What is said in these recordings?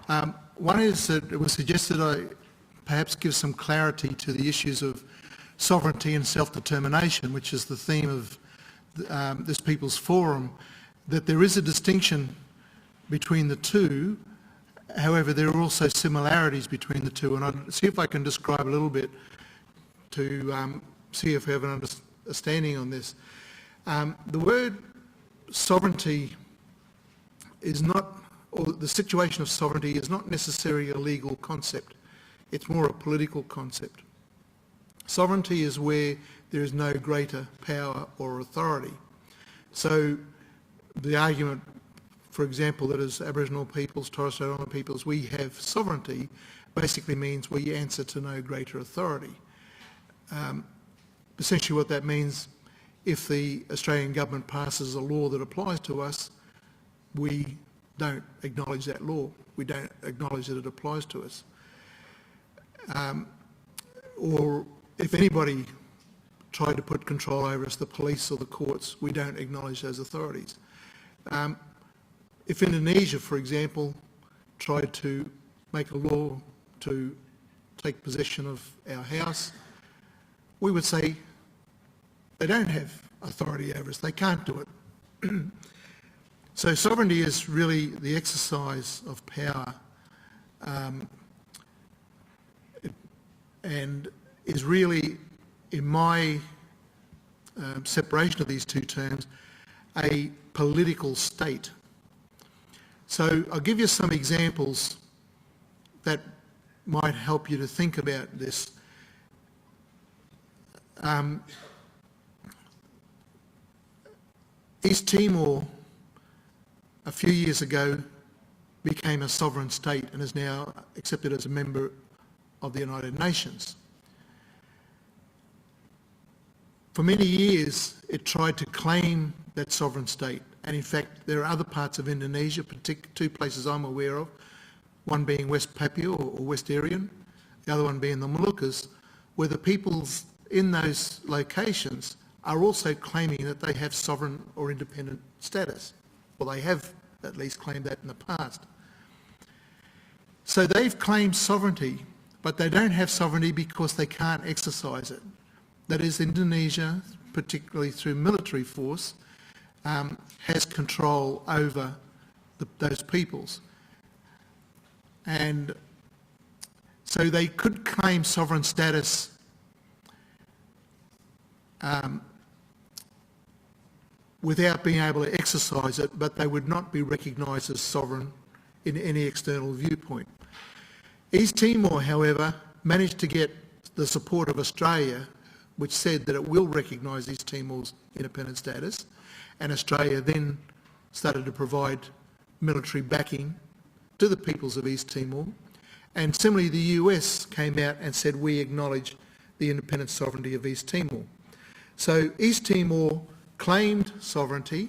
One is that it was suggested I perhaps give some clarity to the issues of sovereignty and self-determination, which is the theme of this People's Forum, that there is a distinction between the two. However, there are also similarities between the two, and I'll see if I can describe a little bit to see if we have an understanding on this. The word sovereignty is not, or the situation of sovereignty is not necessarily a legal concept. It's more a political concept. Sovereignty is where there is no greater power or authority. So the argument, for example, that as Aboriginal peoples, Torres Strait Islander peoples, we have sovereignty, basically means we answer to no greater authority. Essentially what that means, if the Australian government passes a law that applies to us, we don't acknowledge that law. We don't acknowledge that it applies to us. Or if anybody tried to put control over us, the police or the courts, we don't acknowledge those authorities. If Indonesia, for example, tried to make a law to take possession of our house, we would say they don't have authority over us, they can't do it. So sovereignty is really the exercise of power, and is really, in my separation of these two terms, a political state. So I'll give you some examples that might help you to think about this. East Timor, a few years ago, became a sovereign state and is now accepted as a member of the United Nations. For many years, it tried to claim that sovereign state, and in fact, there are other parts of Indonesia, two places I'm aware of, one being West Papua or West Irian, the other one being the Moluccas, where the peoples in those locations are also claiming that they have sovereign or independent status. Well, they have at least claimed that in the past. So they've claimed sovereignty, but they don't have sovereignty because they can't exercise it. That is, Indonesia, particularly through military force, has control over those peoples. And so they could claim sovereign status without being able to exercise it, but they would not be recognised as sovereign in any external viewpoint. East Timor, however, managed to get the support of Australia, which said that it will recognise East Timor's independent status, and Australia then started to provide military backing to the peoples of East Timor. And similarly, the US came out and said, we acknowledge the independent sovereignty of East Timor. So East Timor claimed sovereignty,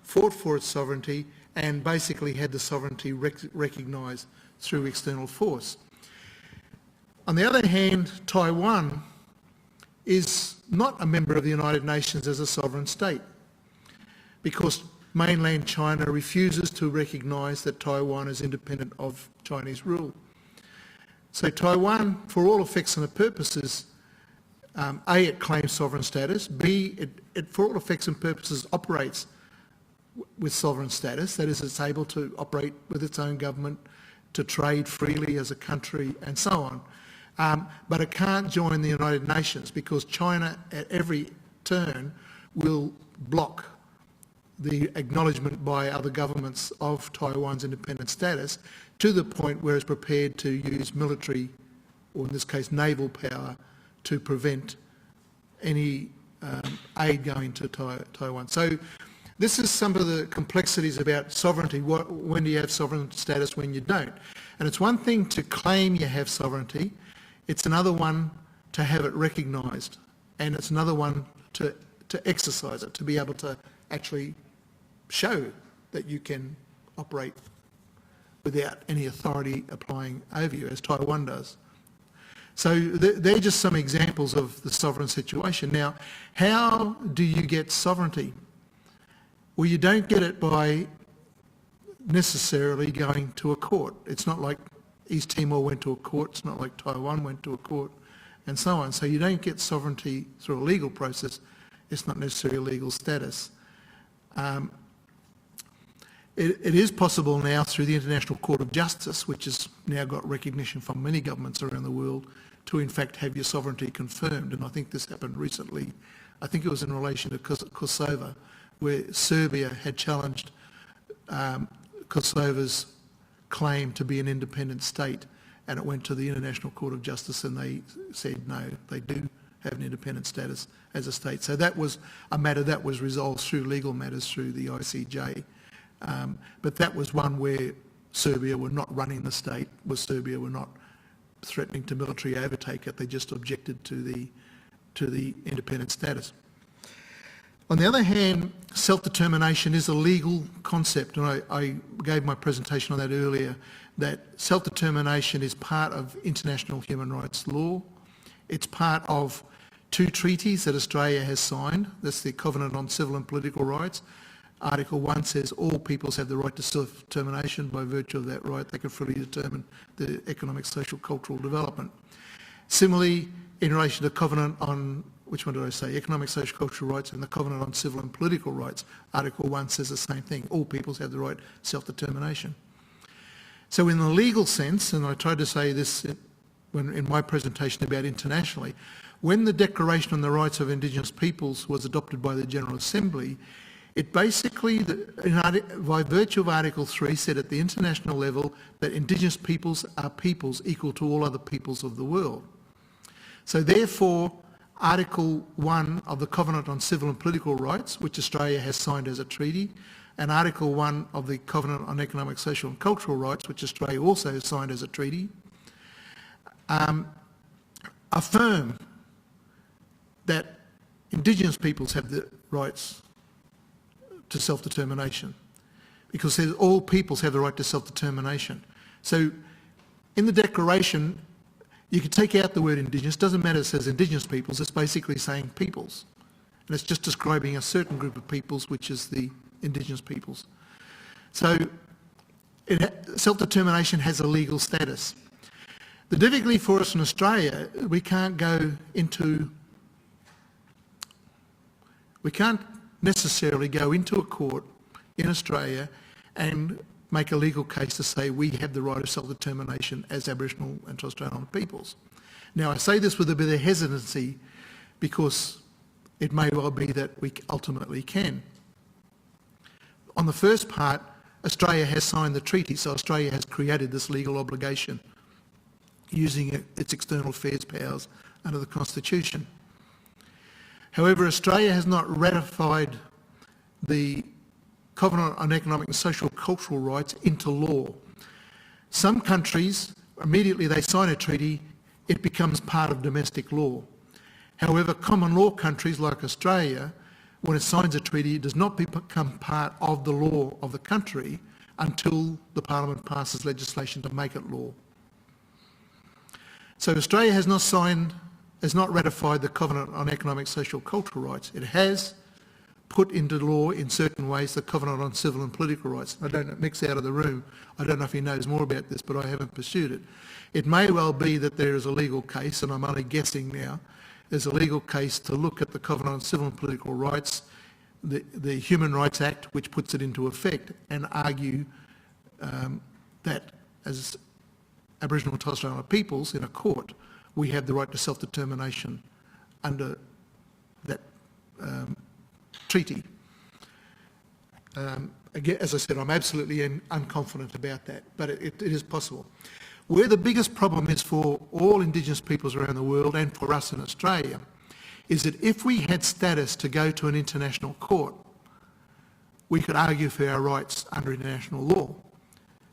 fought for its sovereignty, and basically had the sovereignty recognised through external force. On the other hand, Taiwan is not a member of the United Nations as a sovereign state, because mainland China refuses to recognise that Taiwan is independent of Chinese rule. So Taiwan, for all effects and purposes, A, it claims sovereign status, B, it for all effects and purposes operates with sovereign status, that is, it's able to operate with its own government, to trade freely as a country and so on. But it can't join the United Nations because China at every turn will block the acknowledgement by other governments of Taiwan's independent status, to the point where it's prepared to use military, or in this case naval power, to prevent any aid going to Taiwan. So this is some of the complexities about sovereignty. When do you have sovereign status, when you don't? And it's one thing to claim you have sovereignty, it's another one to have it recognised, and it's another one to exercise it, to be able to actually show that you can operate without any authority applying over you, as Taiwan does. So they're just some examples of the sovereign situation. Now, how do you get sovereignty? Well, you don't get it by necessarily going to a court. It's not like East Timor went to a court, it's not like Taiwan went to a court, and so on. So you don't get sovereignty through a legal process, it's not necessarily a legal status. It is possible now through the International Court of Justice, which has now got recognition from many governments around the world, to in fact have your sovereignty confirmed. And I think this happened recently. I think it was in relation to Kosovo, where Serbia had challenged Kosovo's claim to be an independent state, and it went to the International Court of Justice and they said no, they do have an independent status as a state. So that was a matter that was resolved through legal matters through the ICJ. But that was one where Serbia were not running the state, where Serbia were not threatening to military overtake it, they just objected to the independent status. On the other hand, self-determination is a legal concept, and I gave my presentation on that earlier, that self-determination is part of international human rights law. It's part of two treaties that Australia has signed. That's the Covenant on Civil and Political Rights. Article 1 says all peoples have the right to self-determination. By virtue of that right, they can freely determine their economic, social, cultural development. Similarly, in relation to Covenant on, which one did I say, economic, social, cultural rights, and the Covenant on Civil and Political Rights, Article 1 says the same thing. All peoples have the right to self-determination. So in the legal sense, and I tried to say this in my presentation about internationally, when the Declaration on the Rights of Indigenous Peoples was adopted by the General Assembly, it basically, by virtue of Article 3, said at the international level that Indigenous peoples are peoples equal to all other peoples of the world. So therefore, Article 1 of the Covenant on Civil and Political Rights, which Australia has signed as a treaty, and Article 1 of the Covenant on Economic, Social and Cultural Rights, which Australia also has signed as a treaty, affirm that Indigenous peoples have the rights to self-determination, because all peoples have the right to self-determination. So in the Declaration, you can take out the word Indigenous, doesn't matter if it says Indigenous peoples, it's basically saying peoples. And it's just describing a certain group of peoples, which is the Indigenous peoples. So self-determination has a legal status. The difficulty for us in Australia, we can't necessarily go into a court in Australia and make a legal case to say we have the right of self-determination as Aboriginal and Torres Strait Islander peoples. Now I say this with a bit of hesitancy because it may well be that we ultimately can. On the first part, Australia has signed the treaty, so Australia has created this legal obligation using its external affairs powers under the Constitution. However, Australia has not ratified the Covenant on Economic and Social Cultural Rights into law. Some countries, immediately they sign a treaty, it becomes part of domestic law. However, common law countries like Australia, when it signs a treaty, it does not become part of the law of the country until the Parliament passes legislation to make it law. So Australia has not ratified the Covenant on Economic, Social, Cultural Rights. It has put into law in certain ways the Covenant on Civil and Political Rights. I don't know, Mick's out of the room. I don't know if he knows more about this, but I haven't pursued it. It may well be that there is a legal case, and I'm only guessing now, there's a legal case to look at the Covenant on Civil and Political Rights, the Human Rights Act, which puts it into effect, and argue that as Aboriginal and Torres Strait Islander peoples in a court, we have the right to self-determination under that treaty. Again, as I said, I'm absolutely unconfident about that, but it is possible. Where the biggest problem is for all Indigenous peoples around the world and for us in Australia is that if we had status to go to an international court, we could argue for our rights under international law,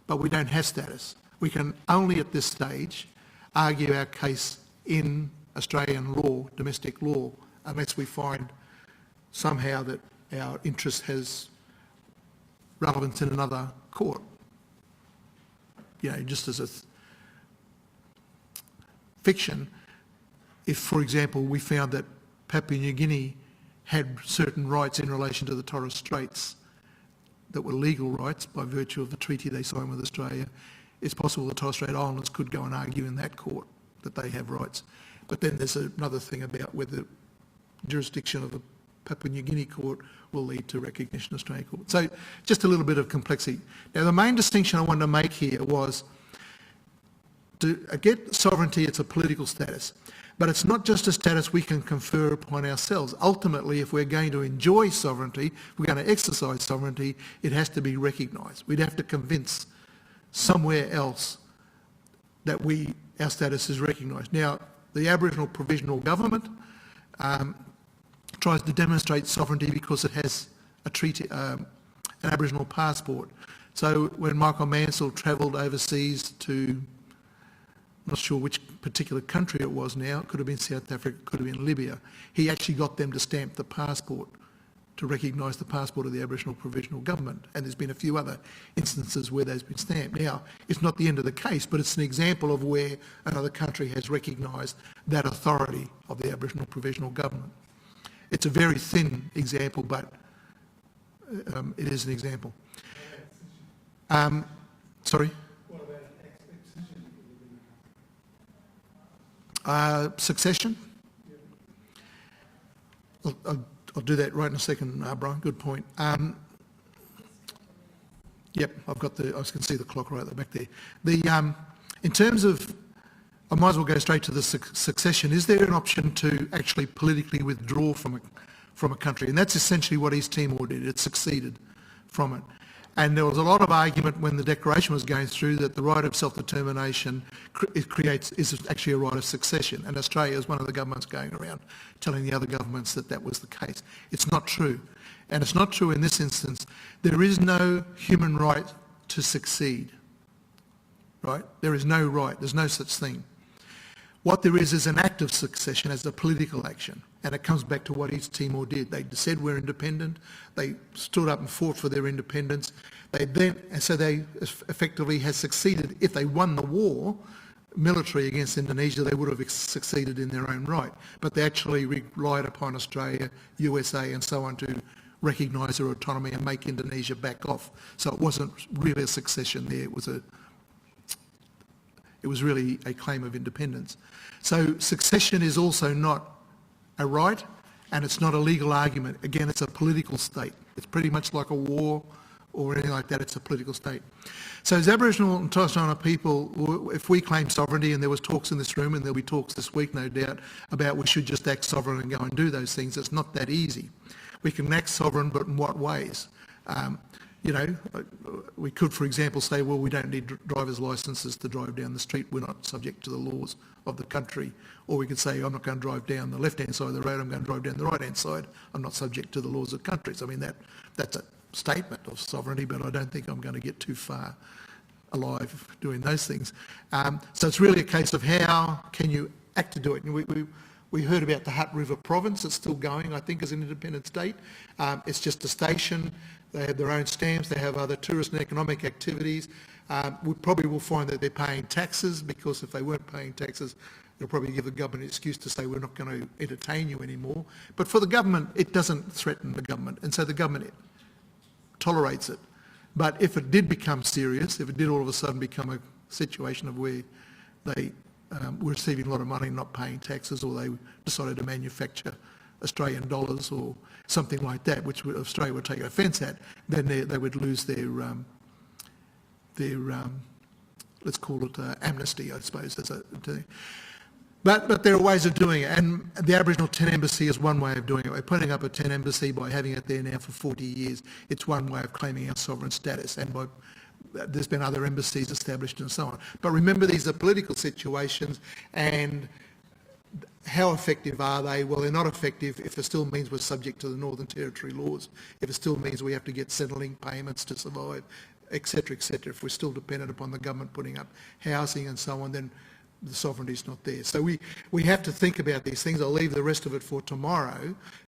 but we don't have status. We can only at this stage argue our case in Australian law, domestic law, unless we find somehow that our interest has relevance in another court. You know, just as a fiction, if, for example, we found that Papua New Guinea had certain rights in relation to the Torres Straits, that were legal rights by virtue of the treaty they signed with Australia, it's possible the Torres Strait Islanders could go and argue in that court that they have rights. But then there's another thing about whether jurisdiction of the Papua New Guinea court will lead to recognition of Australian court. So just a little bit of complexity. Now the main distinction I wanted to make here was to get sovereignty, it's a political status. But it's not just a status we can confer upon ourselves. Ultimately, if we're going to enjoy sovereignty, if we're going to exercise sovereignty, it has to be recognised. We'd have to convince somewhere else that our status is recognised. Now, the Aboriginal Provisional Government tries to demonstrate sovereignty because it has a treaty, an Aboriginal passport. So when Michael Mansell travelled overseas to, I'm not sure which particular country it was now, it could have been South Africa, it could have been Libya, he actually got them to stamp the passport, to recognise the passport of the Aboriginal Provisional Government. And there's been a few other instances where those been stamped. Now, it's not the end of the case, but it's an example of where another country has recognised that authority of the Aboriginal Provisional Government. It's a very thin example, but it is an example. Sorry? What about succession? Succession? Yeah. I'll do that right in a second, Brian. Good point. Yep, I've got I can see the clock right at the back there. In terms of, I might as well go straight to the succession. Is there an option to actually politically withdraw from a country? And that's essentially what East Timor did. It succeeded from it. And there was a lot of argument when the declaration was going through that the right of self-determination is actually a right of succession. And Australia is one of the governments going around telling the other governments that that was the case. It's not true. And it's not true in this instance. There is no human right to succeed, right? There is no right. There's no such thing. What there is an act of succession as a political action. And it comes back to what East Timor did. They said we're independent. They stood up and fought for their independence. So they effectively has succeeded. If they won the war, military against Indonesia, they would have succeeded in their own right. But they actually relied upon Australia, USA and so on to recognise their autonomy and make Indonesia back off. So it wasn't really a succession there. It was really a claim of independence. So succession is also not a right, and it's not a legal argument. Again, it's a political state. It's pretty much like a war or anything like that. It's a political state. So as Aboriginal and Torres Strait Islander people, if we claim sovereignty, and there was talks in this room, and there'll be talks this week, no doubt, about we should just act sovereign and go and do those things, it's not that easy. We can act sovereign, but in what ways? You know, we could, for example, say, well, we don't need driver's licences to drive down the street. We're not subject to the laws of the country. Or we could say, I'm not going to drive down the left-hand side of the road, I'm going to drive down the right-hand side. I'm not subject to the laws of countries. I mean, that's a statement of sovereignty, but I don't think I'm going to get too far alive doing those things. So it's really a case of how can you act to do it. And we heard about the Hutt River province. It's still going, I think, as an independent state. It's just a station. They have their own stamps. They have other tourist and economic activities. We probably will find that they're paying taxes, because if they weren't paying taxes, they'll probably give the government an excuse to say we're not going to entertain you anymore. But for the government, it doesn't threaten the government, and so the government tolerates it. But if it did become serious, if it did all of a sudden become a situation of where they were receiving a lot of money and not paying taxes, or they decided to manufacture Australian dollars or something like that, which Australia would take offence at, then they would lose their let's call it amnesty, I suppose. But there are ways of doing it, and the Aboriginal Tent Embassy is one way of doing it. We're putting up a tent embassy by having it there now for 40 years. It's one way of claiming our sovereign status, and there's been other embassies established and so on. But remember, these are political situations, and how effective are they? Well, they're not effective if it still means we're subject to the Northern Territory laws, if it still means we have to get settling payments to survive, etc., etc. If we're still dependent upon the government putting up housing and so on, then the sovereignty is not there. So we have to think about these things. I'll leave the rest of it for tomorrow.